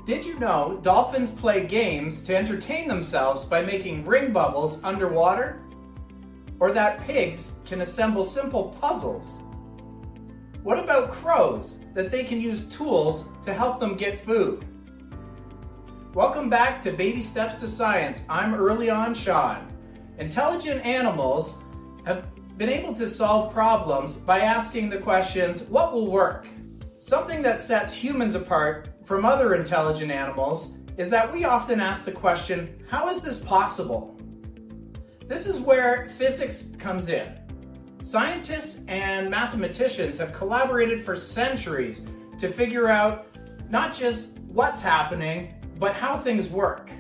Did you know dolphins play games to entertain themselves by making ring bubbles underwater? Or that pigs can assemble simple puzzles? What about crows, that they can use tools to help them get food? Welcome back to Baby Steps to Science. I'm early on Sean. Intelligent animals have been able to solve problems by asking the questions, what will work? Something that sets humans apart from other intelligent animals is that we often ask the question, how is this possible? This is where physics comes in. Scientists and mathematicians have collaborated for centuries to figure out not just what's happening, but how things work.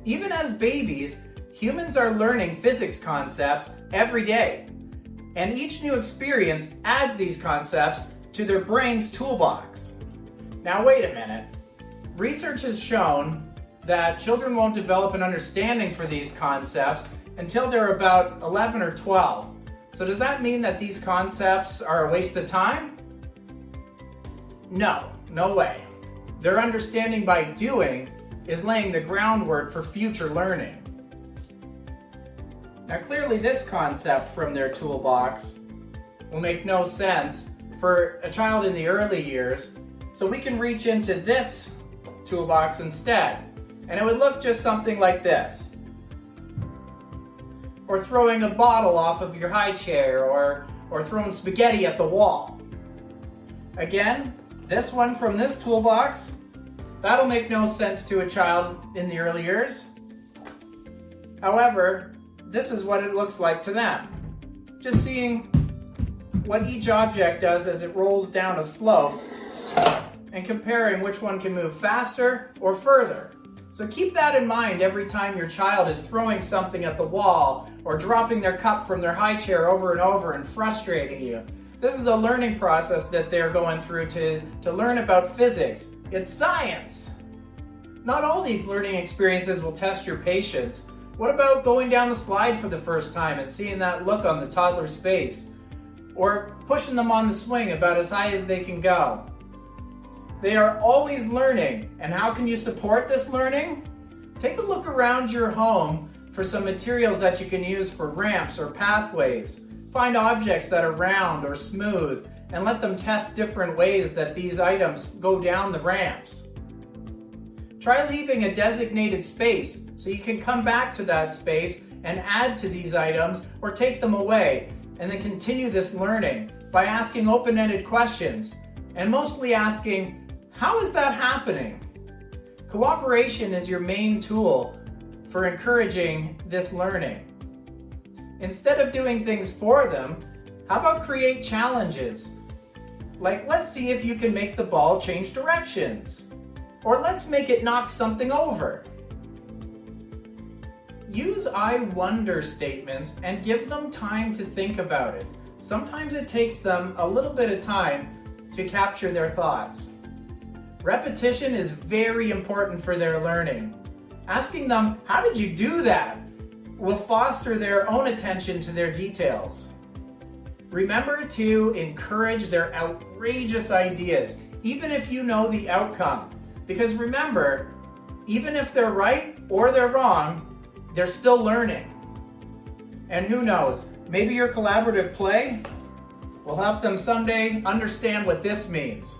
Even as babies, humans are learning physics concepts every day, and each new experience adds these concepts to their brain's toolbox. Now wait a minute. Research has shown that children won't develop an understanding for these concepts until they're about 11 or 12. So does that mean that these concepts are a waste of time? No way. Their understanding by doing is laying the groundwork for future learning. Now clearly this concept from their toolbox will make no sense for a child in the early years, so we can reach into this toolbox instead. And it would look just something like this. Or throwing a bottle off of your high chair, or throwing spaghetti at the wall. Again, this one from this toolbox, that'll make no sense to a child in the early years. However, this is what it looks like to them. Just seeing what each object does as it rolls down a slope and comparing which one can move faster or further. So keep that in mind every time your child is throwing something at the wall or dropping their cup from their high chair over and over and frustrating you. This is a learning process that they're going through to learn about physics. It's science. Not all these learning experiences will test your patience. What about going down the slide for the first time and seeing that look on the toddler's face? Or pushing them on the swing about as high as they can go? They are always learning, and how can you support this learning? Take a look around your home for some materials that you can use for ramps or pathways. Find objects that are round or smooth, and let them test different ways that these items go down the ramps. Try leaving a designated space so you can come back to that space and add to these items or take them away, and then continue this learning by asking open-ended questions, and mostly asking, how is that happening? Cooperation is your main tool for encouraging this learning. Instead of doing things for them, how about create challenges? Like, let's see if you can make the ball change directions. Or let's make it knock something over. Use I wonder statements and give them time to think about it. Sometimes it takes them a little bit of time to capture their thoughts. Repetition is very important for their learning. Asking them, how did you do that? Will foster their own attention to their details. Remember to encourage their outrageous ideas, even if you know the outcome. Because remember, even if they're right or they're wrong, they're still learning. And who knows, maybe your collaborative play will help them someday understand what this means.